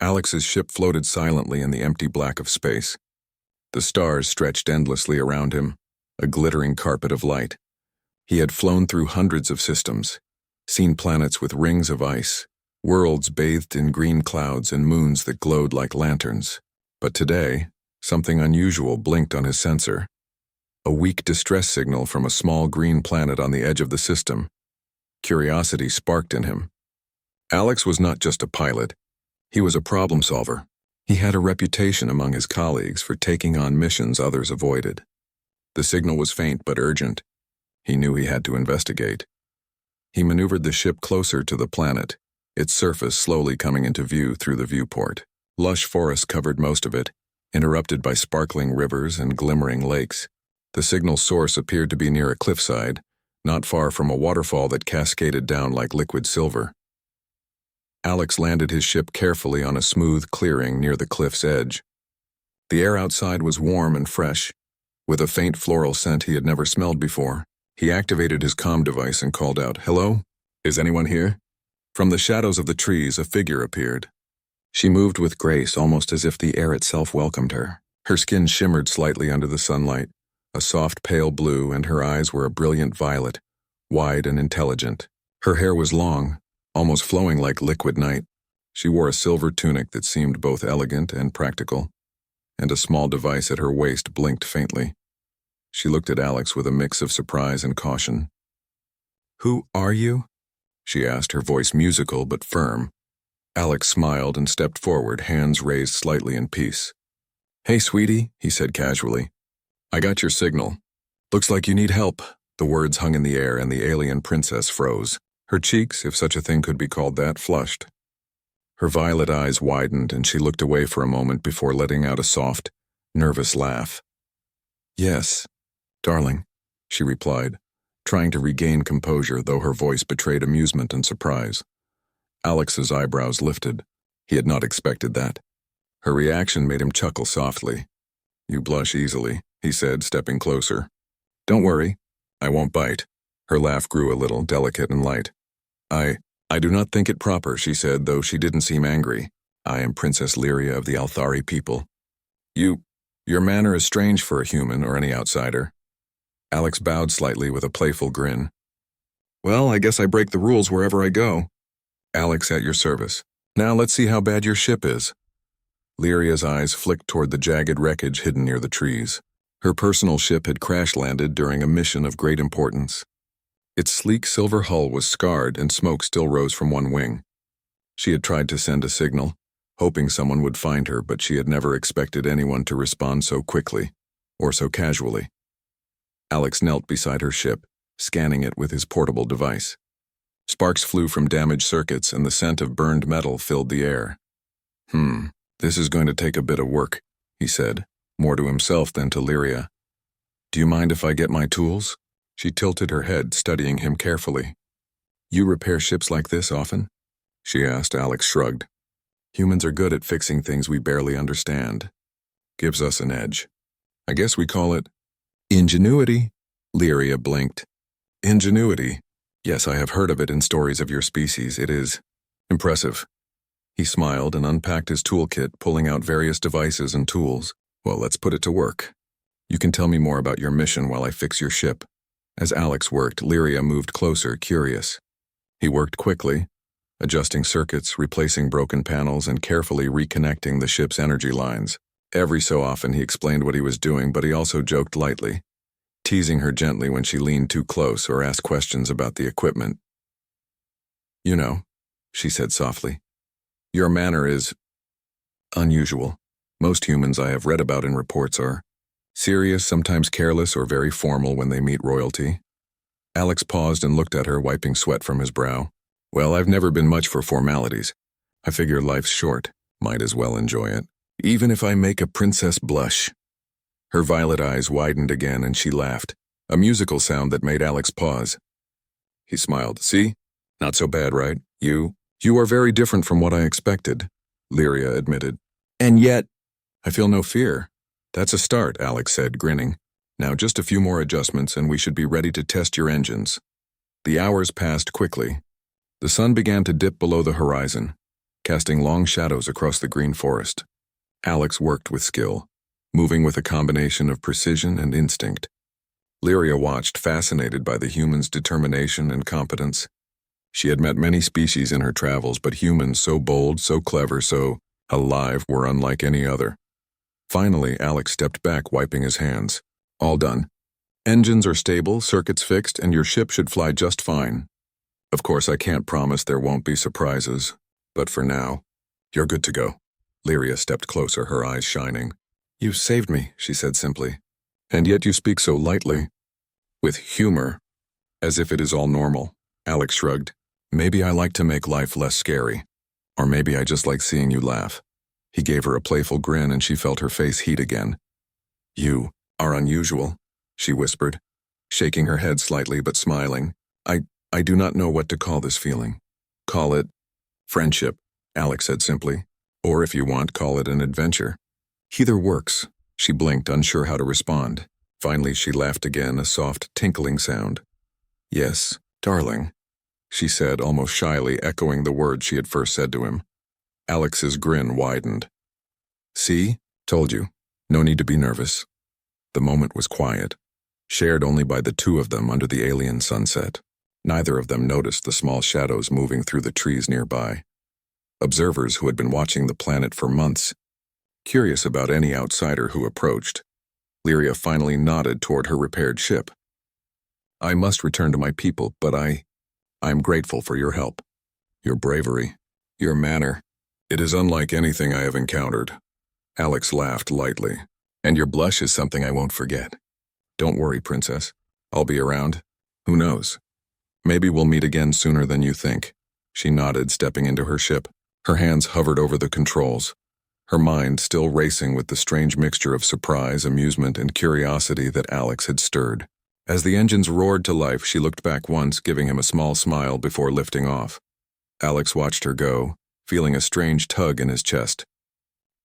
Alex's ship floated silently in the empty black of space. The stars stretched endlessly around him, a glittering carpet of light. He had flown through hundreds of systems, seen planets with rings of ice, worlds bathed in green clouds and moons that glowed like lanterns. But today, something unusual blinked on his sensor. A weak distress signal from a small green planet on the edge of the system. Curiosity sparked in him. Alex was not just a pilot. He was a problem solver. He had a reputation among his colleagues for taking on missions others avoided. The signal was faint but urgent. He knew he had to investigate. He maneuvered the ship closer to the planet, its surface slowly coming into view through the viewport. Lush forest covered most of it, interrupted by sparkling rivers and glimmering lakes. The signal source appeared to be near a cliffside, not far from a waterfall that cascaded down like liquid silver. Alex landed his ship carefully on a smooth clearing near the cliff's edge. The air outside was warm and fresh, with a faint floral scent he had never smelled before. He activated his comm device and called out, "Hello? Is anyone here?" From the shadows of the trees, a figure appeared. She moved with grace, almost as if the air itself welcomed her. Her skin shimmered slightly under the sunlight, a soft pale blue, and her eyes were a brilliant violet, wide and intelligent. Her hair was long, almost flowing like liquid night. She wore a silver tunic that seemed both elegant and practical, and a small device at her waist blinked faintly. She looked at Alex with a mix of surprise and caution. "Who are you?" she asked, her voice musical but firm. Alex smiled and stepped forward, hands raised slightly in peace. "Hey, sweetie," he said casually. "I got your signal. Looks like you need help." The words hung in the air and the alien princess froze. Her cheeks, if such a thing could be called that, flushed. Her violet eyes widened and she looked away for a moment before letting out a soft, nervous laugh. "Yes, darling," she replied, trying to regain composure, though her voice betrayed amusement and surprise. Alex's eyebrows lifted. He had not expected that. Her reaction made him chuckle softly. "You blush easily," he said, stepping closer. "Don't worry, I won't bite." Her laugh grew a little, delicate and light. I do not think it proper," she said, though she didn't seem angry. "I am Princess Lyria of the Althari people. Your manner is strange for a human or any outsider." Alex bowed slightly with a playful grin. "Well, I guess I break the rules wherever I go." "Alex, at your service. Now let's see how bad your ship is." Lyria's eyes flicked toward the jagged wreckage hidden near the trees. Her personal ship had crash-landed during a mission of great importance. Its sleek silver hull was scarred and smoke still rose from one wing. She had tried to send a signal, hoping someone would find her, but she had never expected anyone to respond so quickly, or so casually. Alex knelt beside her ship, scanning it with his portable device. Sparks flew from damaged circuits and the scent of burned metal filled the air. This is going to take a bit of work," he said, more to himself than to Lyria. "Do you mind if I get my tools?" She tilted her head, studying him carefully. "You repair ships like this often?" she asked. Alex shrugged. "Humans are good at fixing things we barely understand. Gives us an edge. I guess we call it ingenuity." Lyria blinked. "Ingenuity? Yes, I have heard of it in stories of your species. It is impressive." He smiled and unpacked his toolkit, pulling out various devices and tools. "Well, let's put it to work. You can tell me more about your mission while I fix your ship." As Alex worked, Lyria moved closer, curious. He worked quickly, adjusting circuits, replacing broken panels, and carefully reconnecting the ship's energy lines. Every so often he explained what he was doing, but he also joked lightly, teasing her gently when she leaned too close or asked questions about the equipment. "You know," she said softly, "your manner is unusual. Most humans I have read about in reports are serious, sometimes careless, or very formal when they meet royalty." Alex paused and looked at her, wiping sweat from his brow. "Well, I've never been much for formalities. I figure life's short. Might as well enjoy it. Even if I make a princess blush." Her violet eyes widened again and she laughed, a musical sound that made Alex pause. He smiled. "See? Not so bad, right? You are very different from what I expected," Lyria admitted. "And yet—" "I feel no fear. That's a start," Alex said, grinning. "Now just a few more adjustments and we should be ready to test your engines." The hours passed quickly. The sun began to dip below the horizon. casting long shadows across the green forest. Alex worked with skill, moving with a combination of precision and instinct. Lyria watched, fascinated by the human's determination and competence. She had met many species in her travels, but humans so bold, so clever, so alive were unlike any other. Finally, Alex stepped back, wiping his hands. All done. Engines are stable, circuits fixed, and your ship should fly just fine. Of course, I can't promise there won't be surprises, but for now, you're good to go. Lyria stepped closer, her eyes shining. You saved me, she said simply. And yet you speak so lightly. With humor, as if it is all normal. Alex shrugged. Maybe I like to make life less scary. Or maybe I just like seeing you laugh. He gave her a playful grin and she felt her face heat again. You are unusual, she whispered, shaking her head slightly but smiling. I do not know what to call this feeling. Call it friendship, Alex said simply. Or if you want, call it an adventure. Either works. She blinked, unsure how to respond. Finally, she laughed again, a soft, tinkling sound. Yes, darling, she said, almost shyly, echoing the words she had first said to him. Alex's grin widened. See? Told you. No need to be nervous. The moment was quiet, shared only by the two of them under the alien sunset. Neither of them noticed the small shadows moving through the trees nearby. Observers who had been watching the planet for months, curious about any outsider who approached. Lyria finally nodded toward her repaired ship. I must return to my people, but I'm grateful for your help. Your bravery, your manner. It is unlike anything I have encountered. Alex laughed lightly. And your blush is something I won't forget. Don't worry, Princess. I'll be around. Who knows? Maybe we'll meet again sooner than you think. She nodded, stepping into her ship. Her hands hovered over the controls, her mind still racing with the strange mixture of surprise, amusement, and curiosity that Alex had stirred. As the engines roared to life, she looked back once, giving him a small smile before lifting off. Alex watched her go, feeling a strange tug in his chest.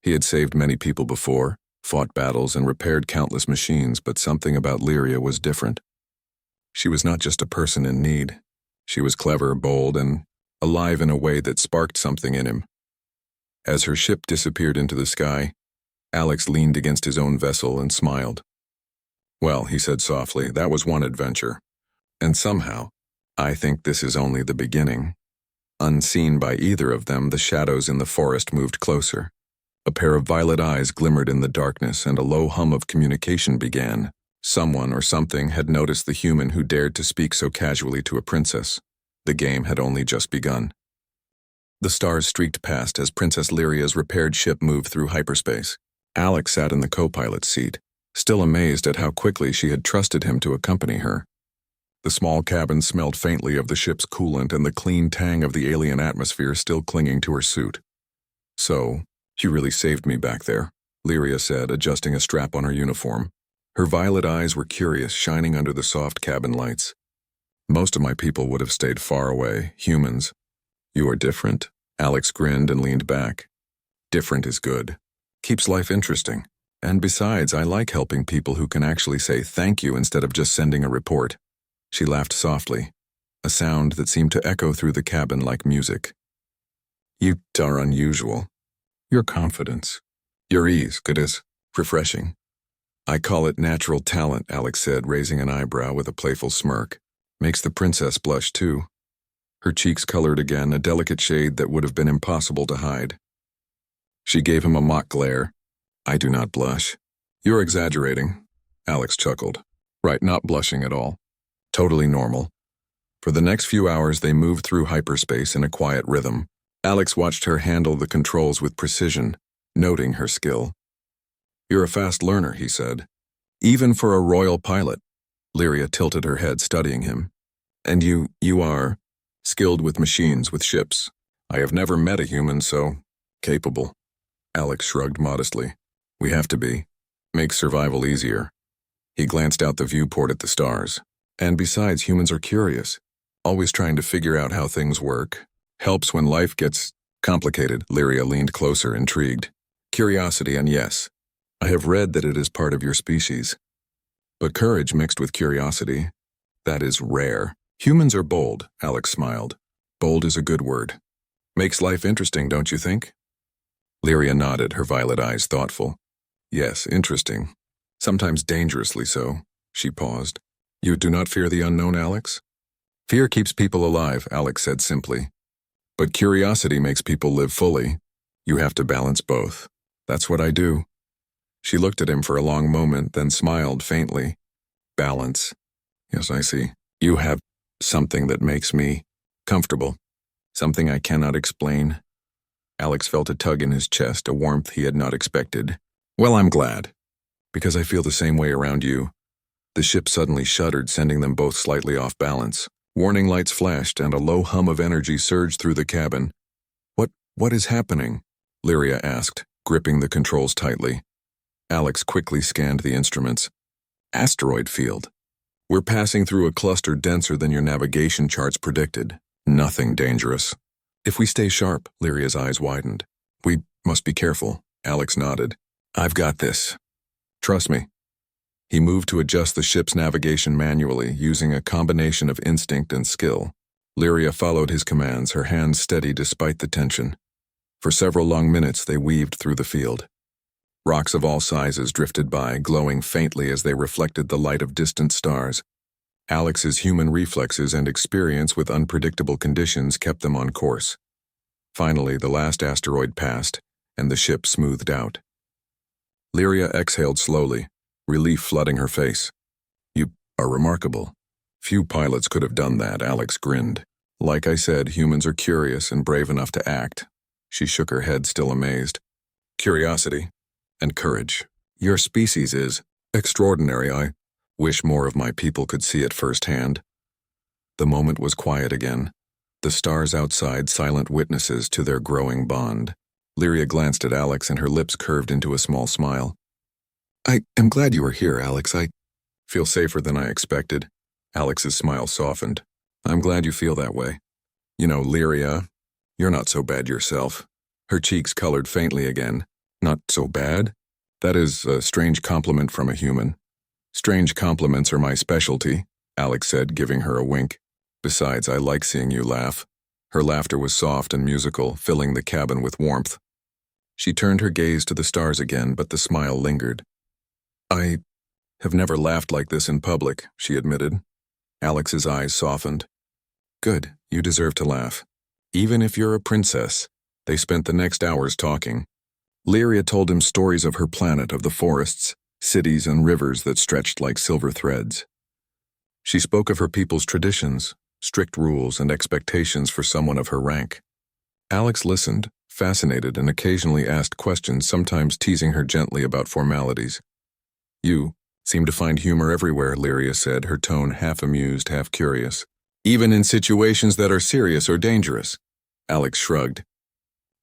He had saved many people before, fought battles, and repaired countless machines, but something about Lyria was different. She was not just a person in need. She was clever, bold, and alive in a way that sparked something in him. As her ship disappeared into the sky, Alex leaned against his own vessel and smiled. Well, he said softly, that was one adventure. And somehow, I think this is only the beginning. Unseen by either of them, the shadows in the forest moved closer. A pair of violet eyes glimmered in the darkness, and a low hum of communication began. Someone or something had noticed the human who dared to speak so casually to a princess. The game had only just begun. The stars streaked past as Princess Lyria's repaired ship moved through hyperspace. Alex sat in the co-pilot's seat, still amazed at how quickly she had trusted him to accompany her. The small cabin smelled faintly of the ship's coolant and the clean tang of the alien atmosphere still clinging to her suit. So, you really saved me back there, Lyria said, adjusting a strap on her uniform. Her violet eyes were curious, shining under the soft cabin lights. Most of my people would have stayed far away, humans. You are different, Alex grinned and leaned back. Different is good. Keeps life interesting. And besides, I like helping people who can actually say thank you instead of just sending a report. She laughed softly, a sound that seemed to echo through the cabin like music. You are unusual. Your confidence. Your ease, good as refreshing. I call it natural talent, Alex said, raising an eyebrow with a playful smirk. Makes the princess blush, too. Her cheeks colored again, a delicate shade that would have been impossible to hide. She gave him a mock glare. I do not blush. You're exaggerating, Alex chuckled. Right, not blushing at all. Totally normal. For the next few hours, they moved through hyperspace in a quiet rhythm. Alex watched her handle the controls with precision, noting her skill. You're a fast learner, he said. Even for a royal pilot. Lyria tilted her head, studying him. And you are skilled with machines, with ships. I have never met a human so capable. Alex shrugged modestly. We have to be. Makes survival easier. He glanced out the viewport at the stars. And besides, humans are curious, always trying to figure out how things work. Helps when life gets complicated. Lyria leaned closer, intrigued. Curiosity, and yes, I have read that it is part of your species. But courage mixed with curiosity, that is rare. Humans are bold, Alex smiled. Bold is a good word. Makes life interesting, don't you think? Lyria nodded, her violet eyes thoughtful. Yes, interesting. Sometimes dangerously so. She paused. You do not fear the unknown, Alex? Fear keeps people alive, Alex said simply. But curiosity makes people live fully. You have to balance both. That's what I do. She looked at him for a long moment, then smiled faintly. Balance. Yes, I see. You have something that makes me comfortable. Something I cannot explain. Alex felt a tug in his chest, a warmth he had not expected. Well, I'm glad. Because I feel the same way around you. The ship suddenly shuddered, sending them both slightly off balance. Warning lights flashed, and a low hum of energy surged through the cabin. What is happening? Lyria asked, gripping the controls tightly. Alex quickly scanned the instruments. Asteroid field. We're passing through a cluster denser than your navigation charts predicted. Nothing dangerous. If we stay sharp, Lyria's eyes widened. We must be careful, Alex nodded. I've got this. Trust me. He moved to adjust the ship's navigation manually, using a combination of instinct and skill. Lyria followed his commands, her hands steady despite the tension. For several long minutes, they weaved through the field. Rocks of all sizes drifted by, glowing faintly as they reflected the light of distant stars. Alex's human reflexes and experience with unpredictable conditions kept them on course. Finally, the last asteroid passed, and the ship smoothed out. Lyria exhaled slowly, relief flooding her face. You are remarkable. Few pilots could have done that, Alex grinned. Like I said, humans are curious and brave enough to act. She shook her head, still amazed. Curiosity and courage. Your species is extraordinary. I wish more of my people could see it firsthand. The moment was quiet again, the stars outside silent witnesses to their growing bond. Lyria glanced at Alex and her lips curved into a small smile. I am glad you are here, Alex. I feel safer than I expected. Alex's smile softened. I'm glad you feel that way. You know, Lyria, you're not so bad yourself. Her cheeks colored faintly again. Not so bad? That is a strange compliment from a human. Strange compliments are my specialty, Alex said, giving her a wink. Besides, I like seeing you laugh. Her laughter was soft and musical, filling the cabin with warmth. She turned her gaze to the stars again, but the smile lingered. I have never laughed like this in public, she admitted. Alex's eyes softened. Good, you deserve to laugh. Even if you're a princess. They spent the next hours talking. Lyria told him stories of her planet, of the forests, cities, and rivers that stretched like silver threads. She spoke of her people's traditions, strict rules, and expectations for someone of her rank. Alex listened, fascinated, and occasionally asked questions, sometimes teasing her gently about formalities. You seem to find humor everywhere, Lyria said, her tone half amused, half curious. Even in situations that are serious or dangerous. Alex shrugged.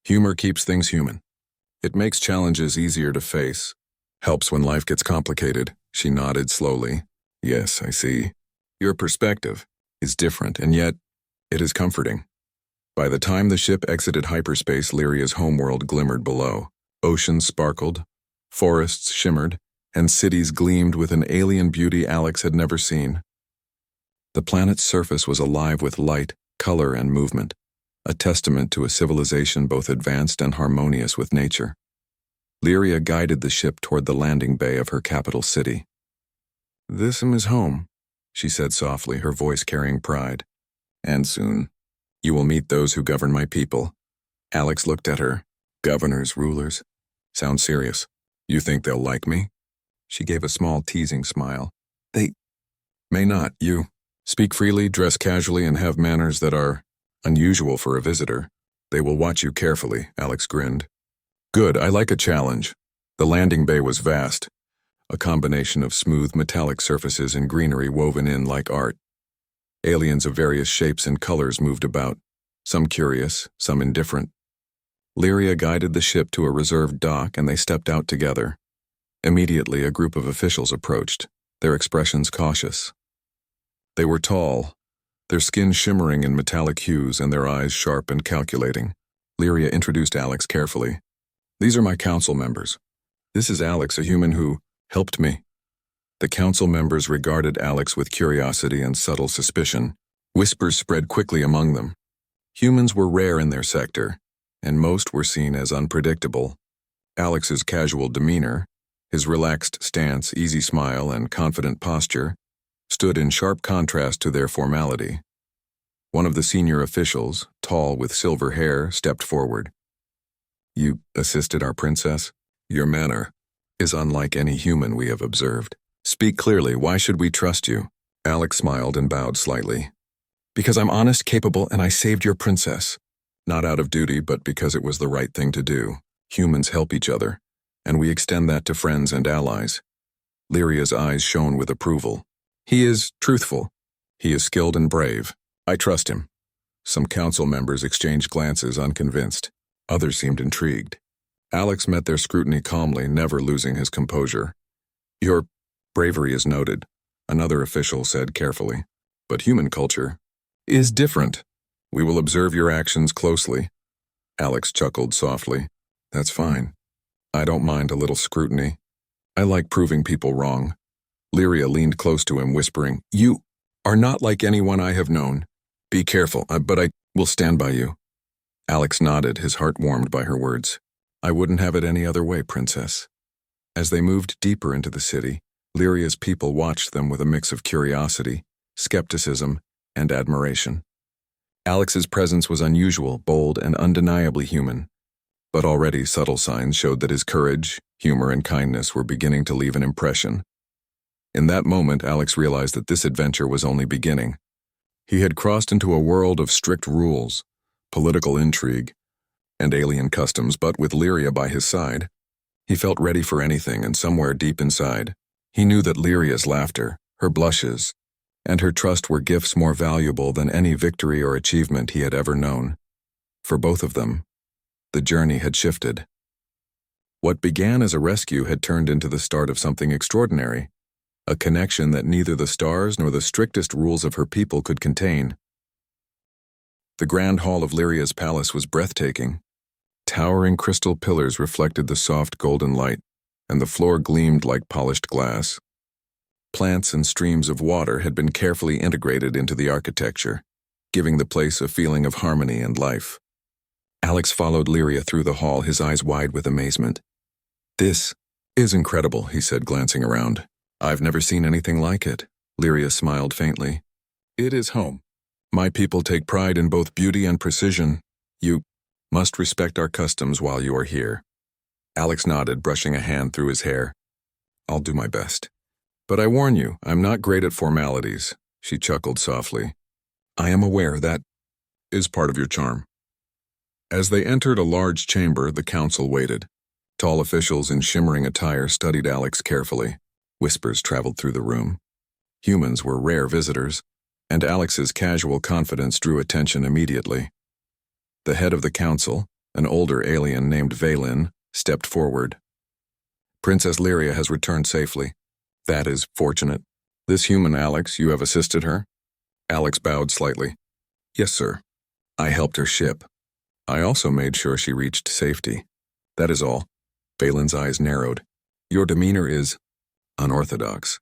Humor keeps things human. It makes challenges easier to face. Helps when life gets complicated. She nodded slowly. Yes, I see. Your perspective is different, and yet it is comforting. By the time the ship exited hyperspace, Lyria's homeworld glimmered below. Oceans sparkled, forests shimmered, and cities gleamed with an alien beauty Alex had never seen. The planet's surface was alive with light, color, and movement, a testament to a civilization both advanced and harmonious with nature. Lyria guided the ship toward the landing bay of her capital city. This is home, she said softly, her voice carrying pride. And soon, you will meet those who govern my people. Alex looked at her. Governors, rulers. Sound serious. You think they'll like me? She gave a small teasing smile. They may not. You speak freely, dress casually, and have manners that are unusual for a visitor. They will watch you carefully, Alex grinned. Good, I like a challenge. The landing bay was vast, a combination of smooth metallic surfaces and greenery woven in like art. Aliens of various shapes and colors moved about, some curious, some indifferent. Lyria guided the ship to a reserved dock and they stepped out together. Immediately, a group of officials approached, their expressions cautious. They were tall, their skin shimmering in metallic hues and their eyes sharp and calculating. Lyria introduced Alex carefully. These are my council members. This is Alex, a human who helped me. The council members regarded Alex with curiosity and subtle suspicion. Whispers spread quickly among them. Humans were rare in their sector, and most were seen as unpredictable. Alex's casual demeanor, his relaxed stance, easy smile, and confident posture stood in sharp contrast to their formality. One of the senior officials, tall with silver hair, stepped forward. "You assisted our princess? Your manner is unlike any human we have observed. Speak clearly, why should we trust you?" Alex smiled and bowed slightly. "Because I'm honest, capable, and I saved your princess. Not out of duty, but because it was the right thing to do. Humans help each other, and we extend that to friends and allies." Lyria's eyes shone with approval. "He is truthful. He is skilled and brave. I trust him." Some council members exchanged glances, unconvinced. Others seemed intrigued. Alex met their scrutiny calmly, never losing his composure. "Your bravery is noted," another official said carefully. "But human culture is different. We will observe your actions closely." Alex chuckled softly. "That's fine. I don't mind a little scrutiny. I like proving people wrong." Lyria leaned close to him, whispering, "You are not like anyone I have known. Be careful, but I will stand by you." Alex nodded, his heart warmed by her words. "I wouldn't have it any other way, Princess." As they moved deeper into the city, Lyria's people watched them with a mix of curiosity, skepticism, and admiration. Alex's presence was unusual, bold, and undeniably human, but already subtle signs showed that his courage, humor, and kindness were beginning to leave an impression. In that moment, Alex realized that this adventure was only beginning. He had crossed into a world of strict rules, political intrigue, and alien customs, but with Lyria by his side, he felt ready for anything, and somewhere deep inside, he knew that Lyria's laughter, her blushes, and her trust were gifts more valuable than any victory or achievement he had ever known. For both of them, the journey had shifted. What began as a rescue had turned into the start of something extraordinary, a connection that neither the stars nor the strictest rules of her people could contain. The grand hall of Lyria's palace was breathtaking. Towering crystal pillars reflected the soft golden light, and the floor gleamed like polished glass. Plants and streams of water had been carefully integrated into the architecture, giving the place a feeling of harmony and life. Alex followed Lyria through the hall, his eyes wide with amazement. "This is incredible," he said, glancing around. "I've never seen anything like it." Lyria smiled faintly. "It is home. My people take pride in both beauty and precision. You must respect our customs while you are here." Alex nodded, brushing a hand through his hair. "I'll do my best. But I warn you, I'm not great at formalities." She chuckled softly. "I am aware that is part of your charm." As they entered a large chamber, the council waited. Tall officials in shimmering attire studied Alex carefully. Whispers traveled through the room. Humans were rare visitors, and Alex's casual confidence drew attention immediately. The head of the council, an older alien named Valen, stepped forward. "Princess Lyria has returned safely. That is fortunate. This human, Alex, you have assisted her?" Alex bowed slightly. "Yes, sir. I helped her ship. I also made sure she reached safety. That is all." Valen's eyes narrowed. "Your demeanor is unorthodox.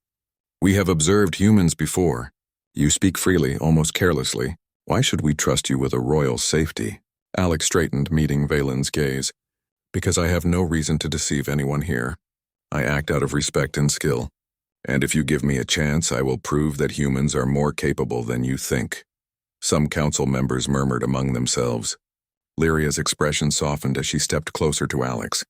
We have observed humans before. You speak freely, almost carelessly. Why should we trust you with a royal safety?" Alex straightened, meeting Valen's gaze. "Because I have no reason to deceive anyone here. I act out of respect and skill. And if you give me a chance, I will prove that humans are more capable than you think." Some council members murmured among themselves. Lyria's expression softened as she stepped closer to Alex.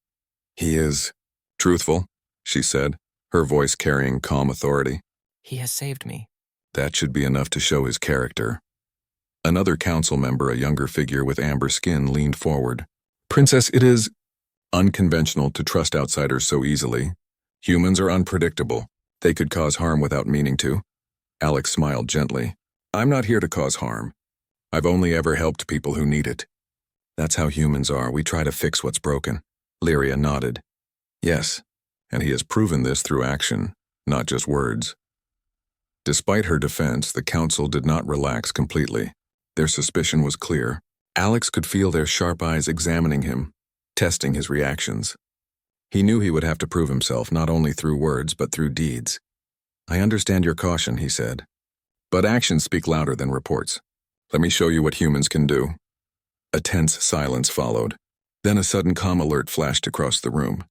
"He is truthful," she said, her voice carrying calm authority. "He has saved me." That should be enough to show his character. Another council member, a younger figure with amber skin, leaned forward. "Princess, it is unconventional to trust outsiders so easily. Humans are unpredictable. They could cause harm without meaning to." Alex smiled gently. "I'm not here to cause harm. I've only ever helped people who need it." "That's how humans are. We try to fix what's broken." Lyria nodded. "Yes, and he has proven this through action, not just words." Despite her defense, the council did not relax completely. Their suspicion was clear. Alex could feel their sharp eyes examining him, testing his reactions. He knew he would have to prove himself, not only through words, but through deeds. "I understand your caution," he said. "But actions speak louder than reports. Let me show you what humans can do." A tense silence followed. Then a sudden comm alert flashed across the room.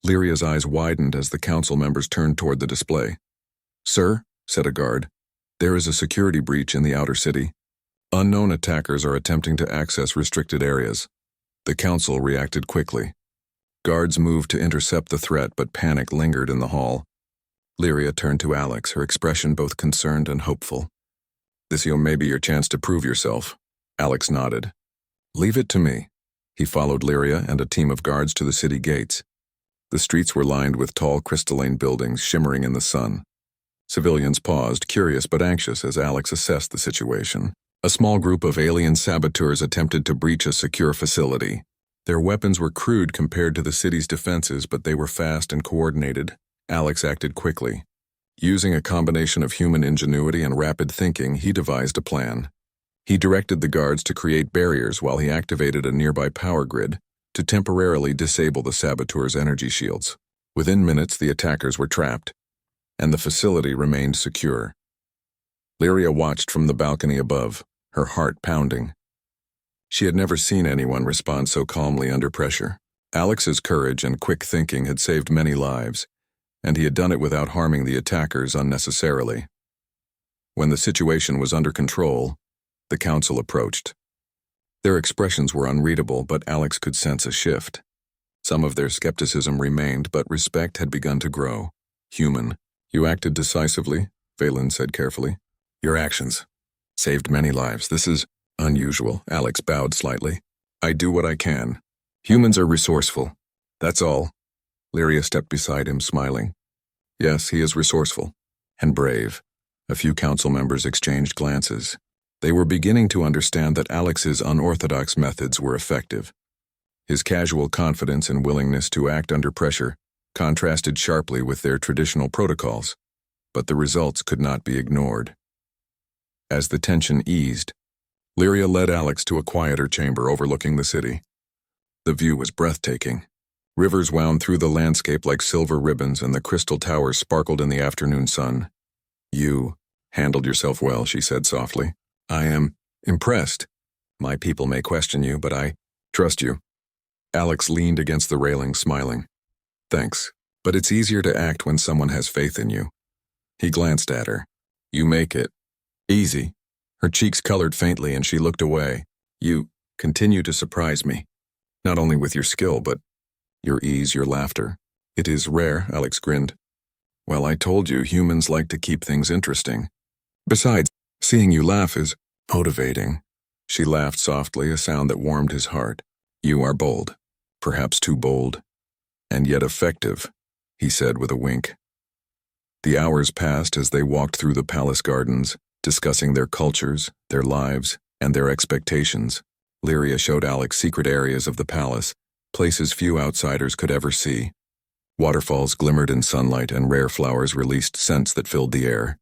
Lyria's eyes widened as the council members turned toward the display. "Sir," said a guard, "there is a security breach in the outer city. Unknown attackers are attempting to access restricted areas." The council reacted quickly. Guards moved to intercept the threat, but panic lingered in the hall. Lyria turned to Alex, her expression both concerned and hopeful. "This may be your chance to prove yourself." Alex nodded. "Leave it to me." He followed Lyria and a team of guards to the city gates. The streets were lined with tall crystalline buildings shimmering in the sun. Civilians paused, curious but anxious, as Alex assessed the situation. A small group of alien saboteurs attempted to breach a secure facility. Their weapons were crude compared to the city's defenses, but they were fast and coordinated. Alex acted quickly. Using a combination of human ingenuity and rapid thinking, he devised a plan. He directed the guards to create barriers while he activated a nearby power grid to temporarily disable the saboteurs' energy shields. Within minutes, the attackers were trapped, and the facility remained secure. Lyria watched from the balcony above, her heart pounding. She had never seen anyone respond so calmly under pressure. Alex's courage and quick thinking had saved many lives, and he had done it without harming the attackers unnecessarily. When the situation was under control, the council approached. Their expressions were unreadable, but Alex could sense a shift. Some of their skepticism remained, but respect had begun to grow. "Human, you acted decisively," Valen said carefully. "Your actions saved many lives. This is unusual." Alex bowed slightly. "I do what I can. Humans are resourceful. That's all." Lyria stepped beside him, smiling. "Yes, he is resourceful. And brave." A few council members exchanged glances. They were beginning to understand that Alex's unorthodox methods were effective. His casual confidence and willingness to act under pressure contrasted sharply with their traditional protocols, but the results could not be ignored. As the tension eased, Lyria led Alex to a quieter chamber overlooking the city. The view was breathtaking. Rivers wound through the landscape like silver ribbons, and the crystal towers sparkled in the afternoon sun. "You handled yourself well," she said softly. "I am impressed. My people may question you, but I trust you." Alex leaned against the railing, smiling. "Thanks, but it's easier to act when someone has faith in you." He glanced at her. "You make it easy." Her cheeks colored faintly and she looked away. "You continue to surprise me, not only with your skill, but your ease, your laughter." "It is rare," Alex grinned. "Well, I told you, humans like to keep things interesting. Besides, seeing you laugh is motivating." She laughed softly, a sound that warmed his heart. "You are bold, perhaps too bold, and yet effective," he said with a wink. The hours passed as they walked through the palace gardens, discussing their cultures, their lives, and their expectations. Lyria showed Alex secret areas of the palace, places few outsiders could ever see. Waterfalls glimmered in sunlight and rare flowers released scents that filled the air.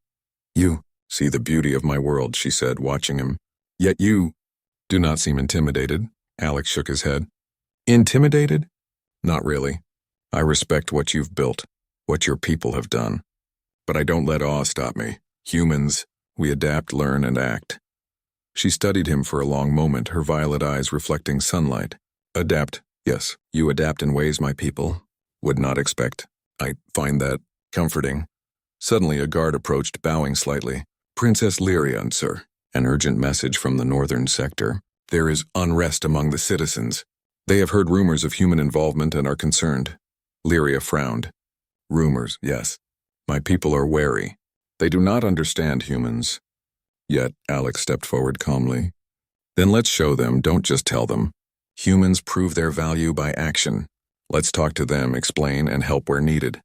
"You see the beauty of my world," she said, watching him. "Yet you do not seem intimidated." Alex shook his head. "Intimidated? Not really. I respect what you've built, what your people have done. But I don't let awe stop me. Humans, we adapt, learn, and act." She studied him for a long moment, her violet eyes reflecting sunlight. "Adapt, yes, you adapt in ways my people would not expect. I find that comforting." Suddenly a guard approached, bowing slightly. "Princess Lyria, sir. An urgent message from the northern sector. There is unrest among the citizens. They have heard rumors of human involvement and are concerned." Lyria frowned. "Rumors, yes. My people are wary. They do not understand humans." Yet Alex stepped forward calmly. "Then let's show them, don't just tell them. Humans prove their value by action. Let's talk to them, explain, and help where needed."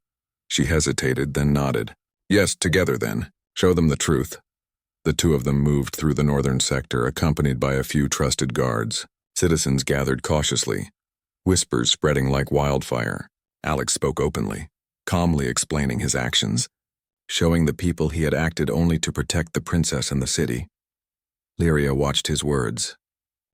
She hesitated, then nodded. "Yes, together then. Show them the truth." The two of them moved through the northern sector, accompanied by a few trusted guards. Citizens gathered cautiously, whispers spreading like wildfire. Alex spoke openly, calmly explaining his actions, showing the people he had acted only to protect the princess and the city. Lyria watched his words,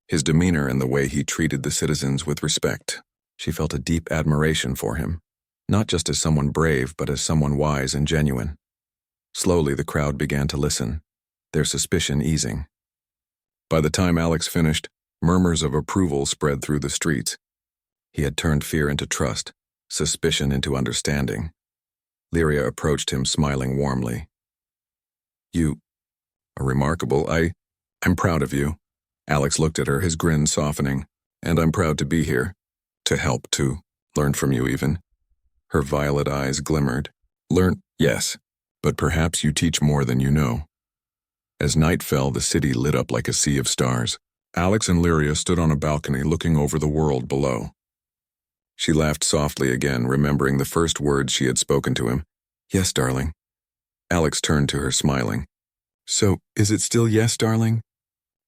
his demeanor and the way he treated the citizens with respect. She felt a deep admiration for him, not just as someone brave, but as someone wise and genuine. Slowly the crowd began to listen, their suspicion easing. By the time Alex finished, Murmurs of approval spread through the streets. He had turned fear into trust, suspicion into understanding. Lyria approached him, smiling warmly. You are remarkable. I'm proud of you. Alex looked at her, his grin softening. And I'm proud to be here. To help, to learn from you even. Her violet eyes glimmered. Learn, yes, but perhaps you teach more than you know. As night fell, the city lit up like a sea of stars. Alex and Lyria stood on a balcony looking over the world below. She laughed softly again, remembering the first words she had spoken to him. Yes, darling. Alex turned to her, smiling. So, is it still yes, darling?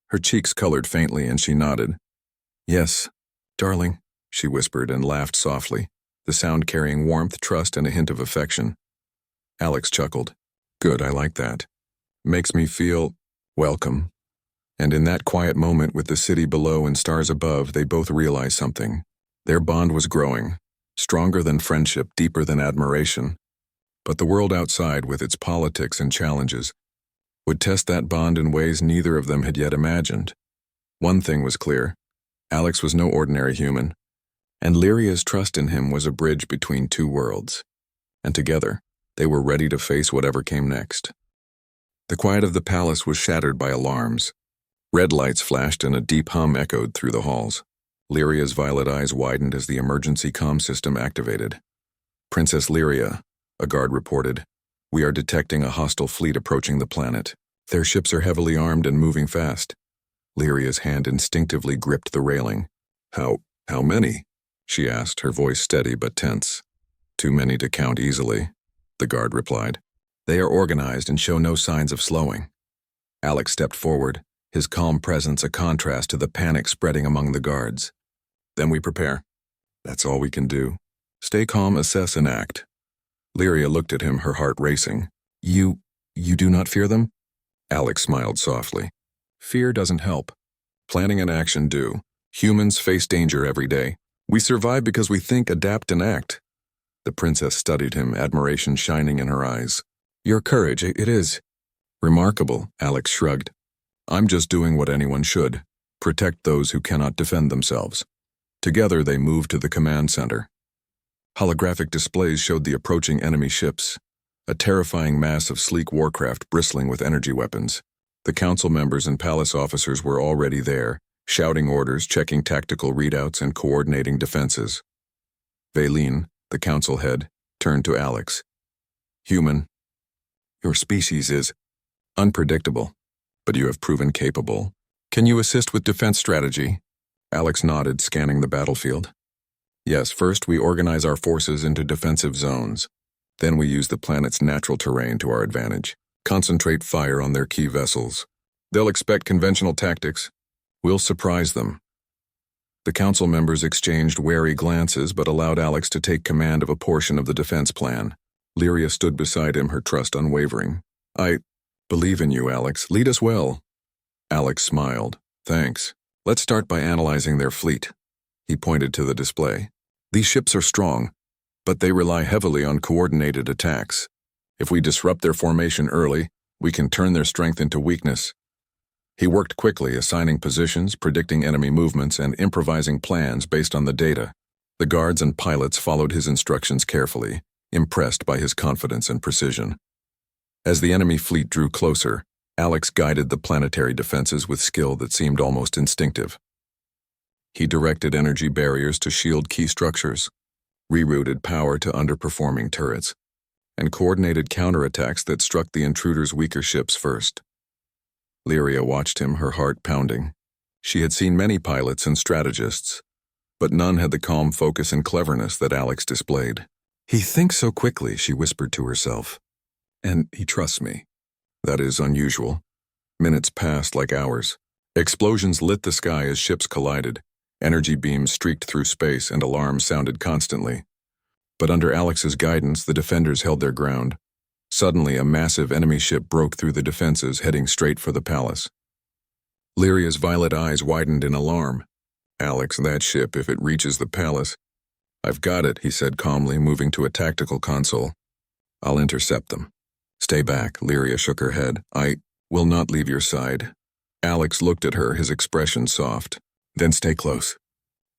Her cheeks colored faintly and she nodded. Yes, darling, she whispered and laughed softly, the sound carrying warmth, trust, and a hint of affection. Alex chuckled. Good, I like that. Makes me feel welcome. And in that quiet moment with the city below and stars above, they both realized something. Their bond was growing, stronger than friendship, deeper than admiration. But the world outside, with its politics and challenges, would test that bond in ways neither of them had yet imagined. One thing was clear. Alex was no ordinary human, and Lyria's trust in him was a bridge between two worlds. And together, they were ready to face whatever came next. The quiet of the palace was shattered by alarms. Red lights flashed and a deep hum echoed through the halls. Lyria's violet eyes widened as the emergency comm system activated. Princess Lyria, a guard reported. We are detecting a hostile fleet approaching the planet. Their ships are heavily armed and moving fast. Lyria's hand instinctively gripped the railing. How many? She asked, her voice steady but tense. Too many to count easily, the guard replied. They are organized and show no signs of slowing. Alex stepped forward, his calm presence a contrast to the panic spreading among the guards. Then we prepare. That's all we can do. Stay calm, assess, and act. Lyria looked at him, her heart racing. You do not fear them? Alex smiled softly. Fear doesn't help. Planning and action do. Humans face danger every day. We survive because we think, adapt, and act. The princess studied him, admiration shining in her eyes. Your courage, it is remarkable, Alex shrugged. I'm just doing what anyone should. Protect those who cannot defend themselves. Together they moved to the command center. Holographic displays showed the approaching enemy ships, a terrifying mass of sleek warcraft bristling with energy weapons. The council members and palace officers were already there, shouting orders, checking tactical readouts, and coordinating defenses. Valine, the council head, turned to Alex. Human, your species is unpredictable, but you have proven capable. Can you assist with defense strategy? Alex nodded, scanning the battlefield. Yes, first we organize our forces into defensive zones. Then we use the planet's natural terrain to our advantage. Concentrate fire on their key vessels. They'll expect conventional tactics. We'll surprise them. The council members exchanged wary glances but allowed Alex to take command of a portion of the defense plan. Lyria stood beside him, her trust unwavering. I believe in you, Alex. Lead us well. Alex smiled. Thanks. Let's start by analyzing their fleet. He pointed to the display. These ships are strong, but they rely heavily on coordinated attacks. If we disrupt their formation early, we can turn their strength into weakness. He worked quickly, assigning positions, predicting enemy movements, and improvising plans based on the data. The guards and pilots followed his instructions carefully, impressed by his confidence and precision. As the enemy fleet drew closer, Alex guided the planetary defenses with skill that seemed almost instinctive. He directed energy barriers to shield key structures, rerouted power to underperforming turrets, and coordinated counterattacks that struck the intruders' weaker ships first. Lyria watched him, her heart pounding. She had seen many pilots and strategists, but none had the calm focus and cleverness that Alex displayed. He thinks so quickly, she whispered to herself. And he trusts me. That is unusual. Minutes passed like hours. Explosions lit the sky as ships collided. Energy beams streaked through space and alarms sounded constantly. But under Alex's guidance, the defenders held their ground. Suddenly, a massive enemy ship broke through the defenses, heading straight for the palace. Lyria's violet eyes widened in alarm. Alex, that ship, if it reaches the palace. I've got it, he said calmly, moving to a tactical console. I'll intercept them. Stay back, Lyria shook her head. I will not leave your side. Alex looked at her, his expression soft. Then stay close.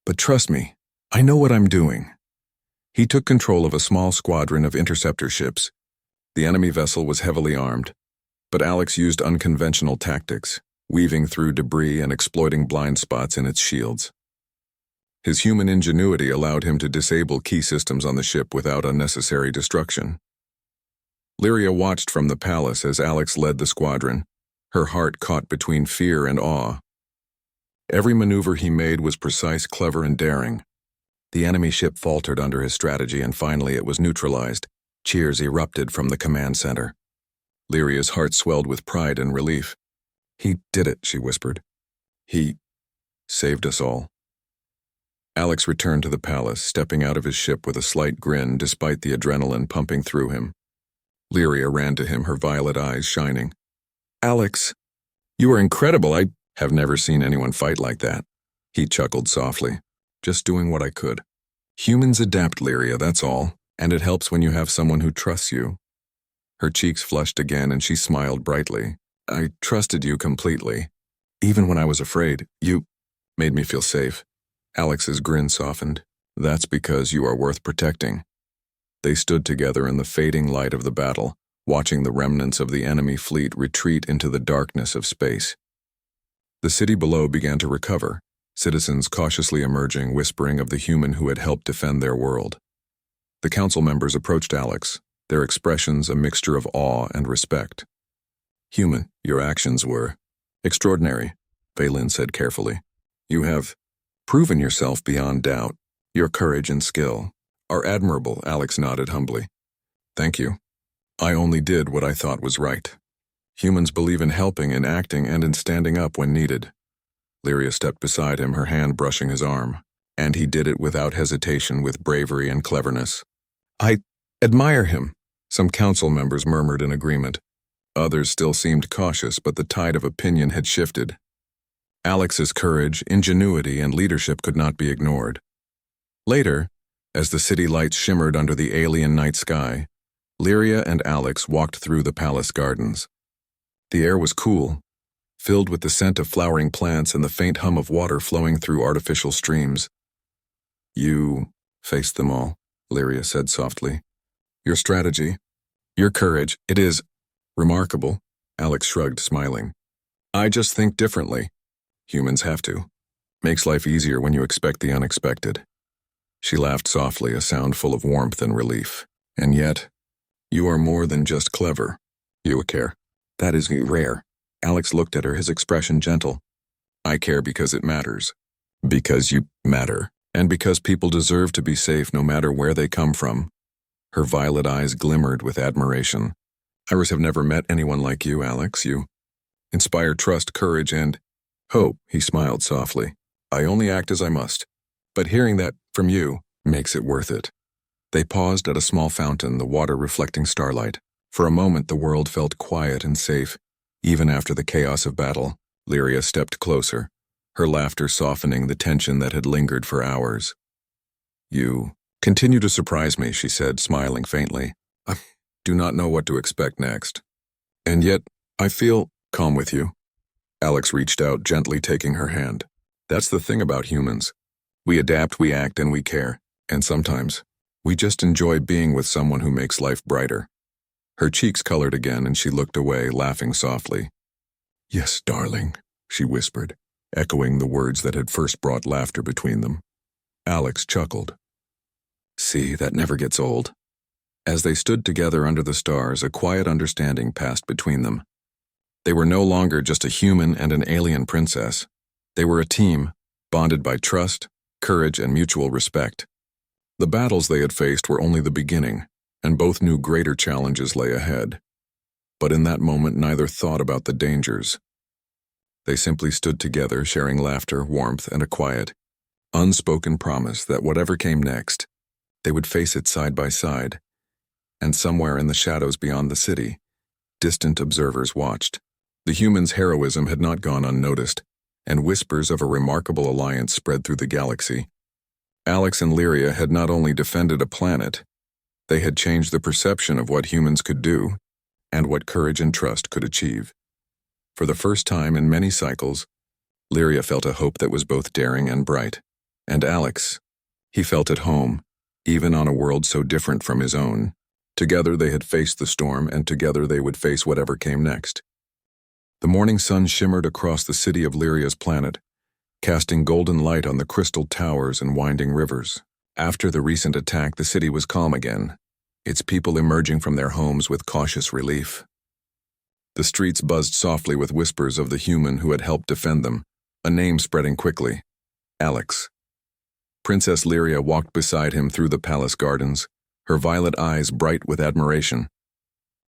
But trust me, I know what I'm doing. He took control of a small squadron of interceptor ships. The enemy vessel was heavily armed, but Alex used unconventional tactics, weaving through debris and exploiting blind spots in its shields. His human ingenuity allowed him to disable key systems on the ship without unnecessary destruction. Lyria watched from the palace as Alex led the squadron, her heart caught between fear and awe. Every maneuver he made was precise, clever, and daring. The enemy ship faltered under his strategy, and finally it was neutralized. Cheers erupted from the command center. Lyria's heart swelled with pride and relief. "He did it," she whispered. "He saved us all." Alex returned to the palace, stepping out of his ship with a slight grin despite the adrenaline pumping through him. Lyria ran to him, her violet eyes shining. "Alex, you are incredible. I have never seen anyone fight like that." He chuckled softly. "Just doing what I could. Humans adapt, Lyria, that's all, and it helps when you have someone who trusts you." Her cheeks flushed again and she smiled brightly. "I trusted you completely. Even when I was afraid, you made me feel safe." Alex's grin softened. "That's because you are worth protecting." They stood together in the fading light of the battle, watching the remnants of the enemy fleet retreat into the darkness of space. The city below began to recover, citizens cautiously emerging, whispering of the human who had helped defend their world. The council members approached Alex, their expressions a mixture of awe and respect. "Human, your actions were extraordinary," Valen said carefully. "You have proven yourself beyond doubt. Your courage and skill are admirable," Alex nodded humbly. "Thank you. I only did what I thought was right. Humans believe in helping, in acting, and in standing up when needed." Lyria stepped beside him, her hand brushing his arm, and he did it without hesitation, with bravery and cleverness. "I admire him," some council members murmured in agreement. Others still seemed cautious, but the tide of opinion had shifted. Alex's courage, ingenuity, and leadership could not be ignored. Later, as the city lights shimmered under the alien night sky, Lyria and Alex walked through the palace gardens. The air was cool, filled with the scent of flowering plants and the faint hum of water flowing through artificial streams. "You faced them all," Lyria said softly. "Your strategy, your courage, it is remarkable." Alex shrugged, smiling. "I just think differently. Humans have to. Makes life easier when you expect the unexpected." She laughed softly, a sound full of warmth and relief. "And yet, you are more than just clever. You care. That is rare." Alex looked at her, his expression gentle. "I care because it matters. Because you matter. And because people deserve to be safe no matter where they come from." Her violet eyes glimmered with admiration. "I have never met anyone like you, Alex. You inspire trust, courage, and hope." He smiled softly. "I only act as I must. But hearing that from you makes it worth it." They paused at a small fountain, the water reflecting starlight. For a moment the world felt quiet and safe. Even after the chaos of battle, Lyria stepped closer, her laughter softening the tension that had lingered for hours. "You continue to surprise me," she said, smiling faintly. "I do not know what to expect next. And yet, I feel calm with you." Alex reached out, gently taking her hand. "That's the thing about humans. We adapt, we act, and we care. And sometimes, we just enjoy being with someone who makes life brighter." Her cheeks colored again and she looked away, laughing softly. "Yes, darling," she whispered, echoing the words that had first brought laughter between them. Alex chuckled. "See, that never gets old." As they stood together under the stars, a quiet understanding passed between them. They were no longer just a human and an alien princess. They were a team, bonded by trust, courage, and mutual respect. The battles they had faced were only the beginning, and both knew greater challenges lay ahead. But in that moment, neither thought about the dangers. They simply stood together, sharing laughter, warmth, and a quiet, unspoken promise that whatever came next, they would face it side by side. And somewhere in the shadows beyond the city, distant observers watched. The humans' heroism had not gone unnoticed, and whispers of a remarkable alliance spread through the galaxy. Alex and Lyria had not only defended a planet, they had changed the perception of what humans could do and what courage and trust could achieve. For the first time in many cycles, Lyria felt a hope that was both daring and bright. And Alex, he felt at home, even on a world so different from his own. Together they had faced the storm, and together they would face whatever came next. The morning sun shimmered across the city of Lyria's planet, casting golden light on the crystal towers and winding rivers. After the recent attack, the city was calm again, its people emerging from their homes with cautious relief. The streets buzzed softly with whispers of the human who had helped defend them, a name spreading quickly: Alex. Princess Lyria walked beside him through the palace gardens, her violet eyes bright with admiration.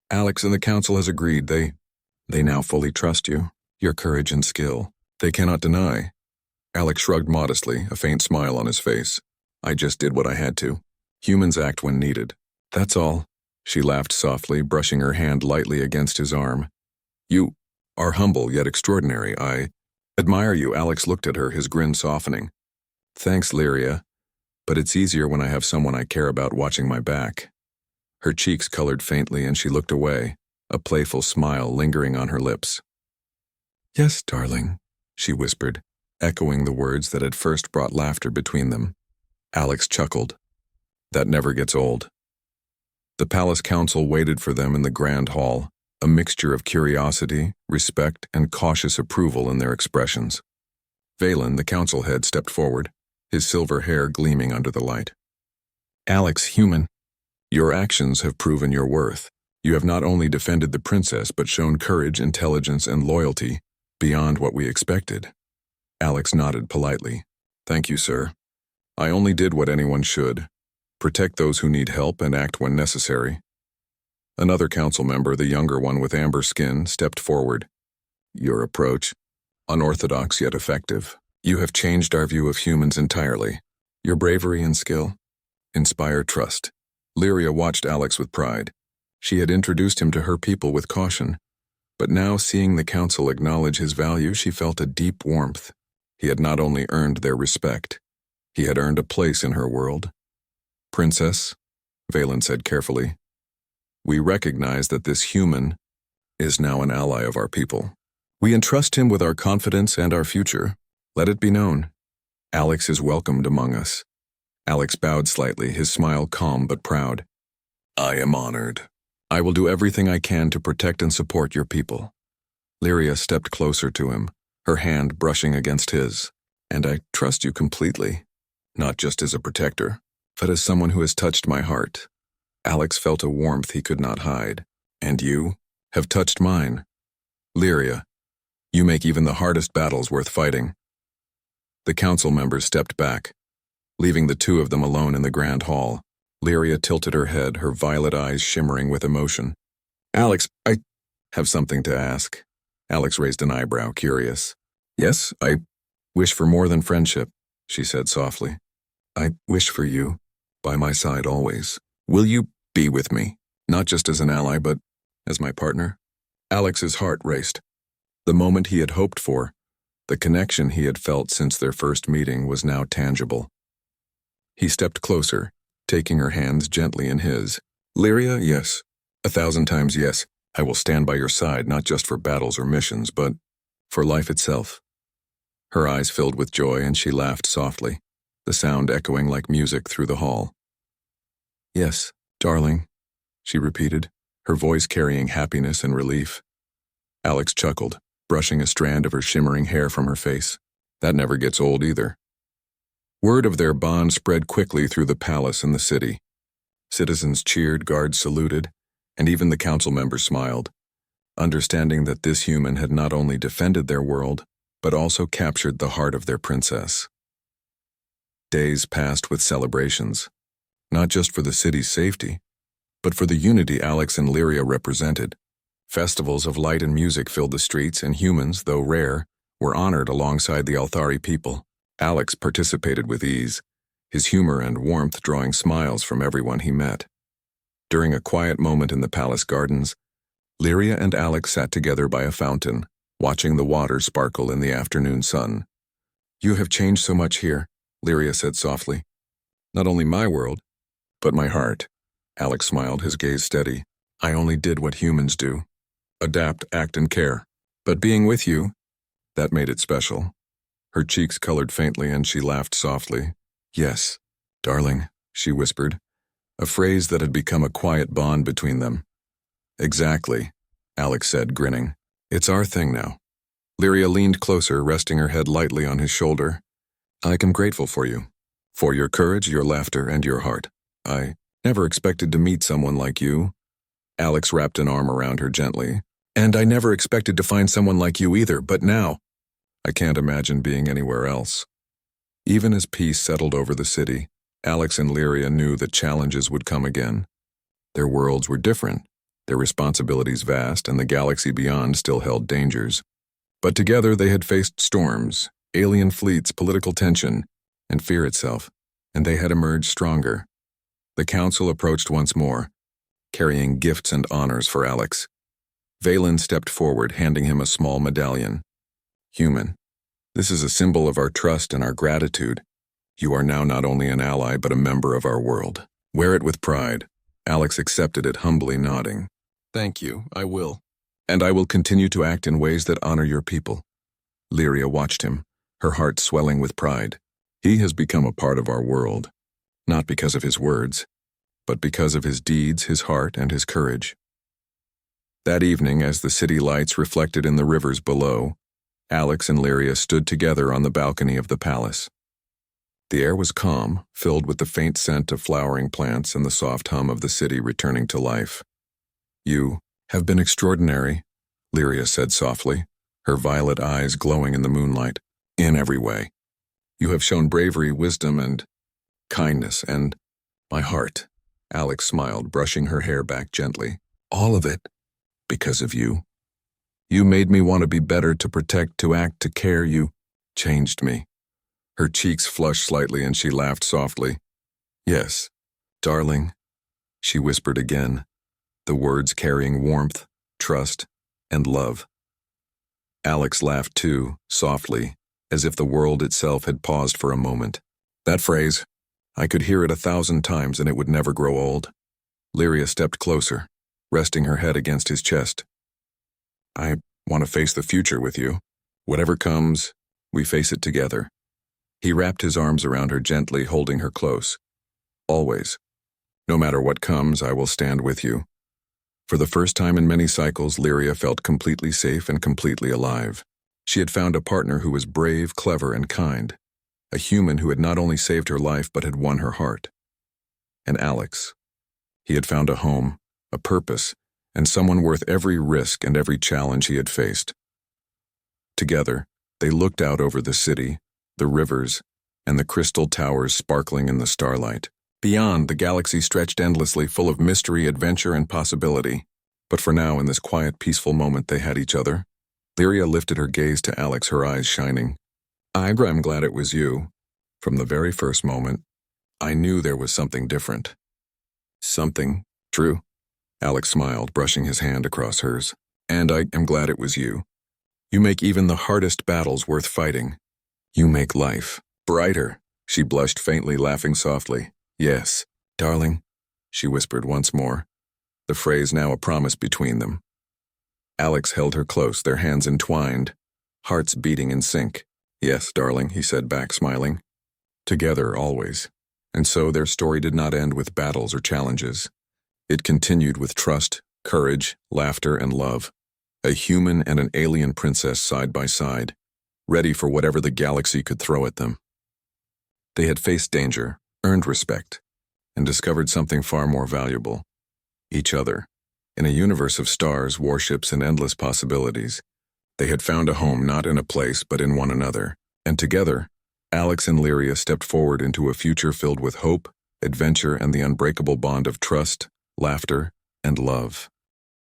Alex and the council has agreed. They now fully trust you, your courage and skill. They cannot deny. Alex shrugged modestly, a faint smile on his face. I just did what I had to. Humans act when needed. That's all. She laughed softly, brushing her hand lightly against his arm. You are humble yet extraordinary. I admire you. Alex looked at her, his grin softening. Thanks, Lyria, but it's easier when I have someone I care about watching my back. Her cheeks colored faintly and she looked away, a playful smile lingering on her lips. Yes, darling, she whispered, echoing the words that had first brought laughter between them. Alex chuckled. That never gets old. The palace council waited for them in the grand hall, a mixture of curiosity, respect, and cautious approval in their expressions. Valen, the council head, stepped forward, his silver hair gleaming under the light. Alex, human, your actions have proven your worth. You have not only defended the princess but shown courage, intelligence, and loyalty beyond what we expected. Alex nodded politely. Thank you, sir. I only did what anyone should. Protect those who need help and act when necessary. Another council member, the younger one with amber skin, stepped forward. Your approach, unorthodox yet effective. You have changed our view of humans entirely. Your bravery and skill inspire trust. Lyria watched Alex with pride. She had introduced him to her people with caution, but now seeing the council acknowledge his value, she felt a deep warmth. He had not only earned their respect, he had earned a place in her world. Princess, Valen said carefully, we recognize that this human is now an ally of our people. We entrust him with our confidence and our future. Let it be known, Alex is welcomed among us. Alex bowed slightly, his smile calm but proud. I am honored. I will do everything I can to protect and support your people. Lyria stepped closer to him, her hand brushing against his. And I trust you completely, not just as a protector, but as someone who has touched my heart. Alex felt a warmth he could not hide. And you have touched mine. Lyria, you make even the hardest battles worth fighting. The council members stepped back, leaving the two of them alone in the grand hall. Lyria tilted her head, her violet eyes shimmering with emotion. Alex, I have something to ask. Alex raised an eyebrow, curious. Yes, I wish for more than friendship, she said softly. I wish for you, by my side always. Will you be with me, not just as an ally, but as my partner? Alex's heart raced. The moment he had hoped for, the connection he had felt since their first meeting, was now tangible. He stepped closer, taking her hands gently in his. Lyria, yes. 1,000 times yes. I will stand by your side, not just for battles or missions, but for life itself. Her eyes filled with joy, and she laughed softly, the sound echoing like music through the hall. Yes, darling, she repeated, her voice carrying happiness and relief. Alex chuckled, brushing a strand of her shimmering hair from her face. That never gets old either. Word of their bond spread quickly through the palace and the city. Citizens cheered, guards saluted, and even the council members smiled, understanding that this human had not only defended their world, but also captured the heart of their princess. Days passed with celebrations, not just for the city's safety, but for the unity Alex and Lyria represented. Festivals of light and music filled the streets, and humans, though rare, were honored alongside the Althari people. Alex participated with ease, his humor and warmth drawing smiles from everyone he met. During a quiet moment in the palace gardens, Lyria and Alex sat together by a fountain, watching the water sparkle in the afternoon sun. You have changed so much here, Lyria said softly. Not only my world, but my heart. Alex smiled, his gaze steady. I only did what humans do. Adapt, act, and care. But being with you, that made it special. Her cheeks colored faintly and she laughed softly. "Yes, darling," she whispered, a phrase that had become a quiet bond between them. "Exactly," Alex said, grinning. "It's our thing now." Lyria leaned closer, resting her head lightly on his shoulder. "I am grateful for you. For your courage, your laughter, and your heart. I never expected to meet someone like you." Alex wrapped an arm around her gently. "And I never expected to find someone like you either, but now, I can't imagine being anywhere else." Even as peace settled over the city, Alex and Lyria knew that challenges would come again. Their worlds were different, their responsibilities vast, and the galaxy beyond still held dangers. But together they had faced storms, alien fleets, political tension, and fear itself, and they had emerged stronger. The council approached once more, carrying gifts and honors for Alex. Valen stepped forward, handing him a small medallion. "Human, this is a symbol of our trust and our gratitude. You are now not only an ally but a member of our world. Wear it with pride." Alex accepted it, humbly nodding. "Thank you, I will. And I will continue to act in ways that honor your people." Lyria watched him, her heart swelling with pride. He has become a part of our world, not because of his words, but because of his deeds, his heart, and his courage. That evening, as the city lights reflected in the rivers below, Alex and Lyria stood together on the balcony of the palace. The air was calm, filled with the faint scent of flowering plants and the soft hum of the city returning to life. "You have been extraordinary," Lyria said softly, her violet eyes glowing in the moonlight. "In every way. You have shown bravery, wisdom, and kindness, and my heart." Alex smiled, brushing her hair back gently. "All of it, because of you. You made me want to be better, to protect, to act, to care. You changed me." Her cheeks flushed slightly and she laughed softly. "Yes, darling," she whispered again, the words carrying warmth, trust, and love. Alex laughed too, softly, as if the world itself had paused for a moment. That phrase, I could hear it 1,000 times and it would never grow old. Lyria stepped closer, resting her head against his chest. "I want to face the future with you. Whatever comes, we face it together." He wrapped his arms around her gently, holding her close. "Always. No matter what comes, I will stand with you." For the first time in many cycles, Lyria felt completely safe and completely alive. She had found a partner who was brave, clever, and kind. A human who had not only saved her life but had won her heart. And Alex. He had found a home, a purpose, and someone worth every risk and every challenge he had faced. Together, they looked out over the city, the rivers, and the crystal towers sparkling in the starlight. Beyond, the galaxy stretched endlessly, full of mystery, adventure, and possibility. But for now, in this quiet, peaceful moment, they had each other. Lyria lifted her gaze to Alex, her eyes shining. "I'm glad it was you. From the very first moment, I knew there was something different." "Something true?" Alex smiled, brushing his hand across hers. "And I am glad it was you. You make even the hardest battles worth fighting. You make life brighter." She blushed faintly, laughing softly. "Yes, darling," she whispered once more, the phrase now a promise between them. Alex held her close, their hands entwined, hearts beating in sync. "Yes, darling," he said back, smiling. Together, always. And so their story did not end with battles or challenges. It continued with trust, courage, laughter, and love. A human and an alien princess side by side, ready for whatever the galaxy could throw at them. They had faced danger, earned respect, and discovered something far more valuable: each other. In a universe of stars, warships, and endless possibilities, they had found a home not in a place but in one another. And together, Alex and Lyria stepped forward into a future filled with hope, adventure, and the unbreakable bond of trust, laughter, and love.